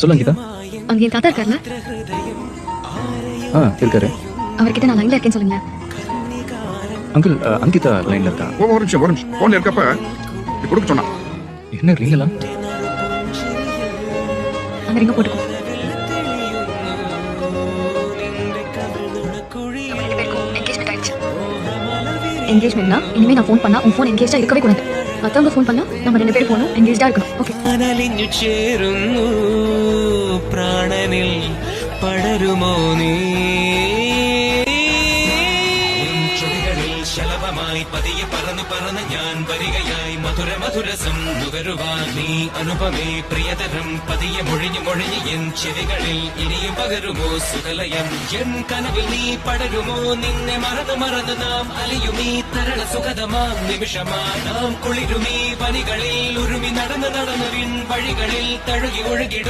சொல்லு அங்கிதா. அங்க என் தாத்தா இருக்காருல்ல, இருக்காரு. அவர்கிட்ட நான் லைன்ல இருக்கேன்னு சொல்லுங்க. அங்கிள், அங்கிதா லைன்ல இருக்கா? ஒரு நிமிஷம் போன்ல இருக்கப்ப கொடுக்க சொன்னா என்ன ரீங்களா? அந்த ரிங்க போட்டுக்கோ. என்கேஜ்மெண்ட்னா இனிமே நான் ஃபோன் பண்ணா உன் ஃபோன் என்கேஜா இருக்கவே கூடாது. மத்தவங்க ஃபோன் பண்ணா நம்ம 2 பேரும் போனும் என்கேஜா இருக்கணும். ஓகே. അനലിഞ്ഞു ചേരുന്നു പ്രാണനിൽ പടരുമോ നീ ശലഭമായി പതിയെ പറന്നു പറന്ന് ഞാൻ വരികയായി മധുര മധുരസം നുകരുവാൻ നീ അനുപമേ പ്രിയതരം പതിയെ മൊഴിഞ്ഞു മൊഴിഞ്ഞ് എൻ ചെവികളിൽ ഇനിയും പകരുമോ സുഖലയം എൻ കനവിൽ നീ പടരുമോ നിന്നെ മറന്നു മറന്ന് നാം അലിയുമീ തരള സുഖതമാം നിമിഷമാ നാം കുളിരുമീ പനികളിൽ ഉരുമി നടന്ന് നടന്നു വിൺ വഴികളിൽ തഴുകി ഒഴുകിടും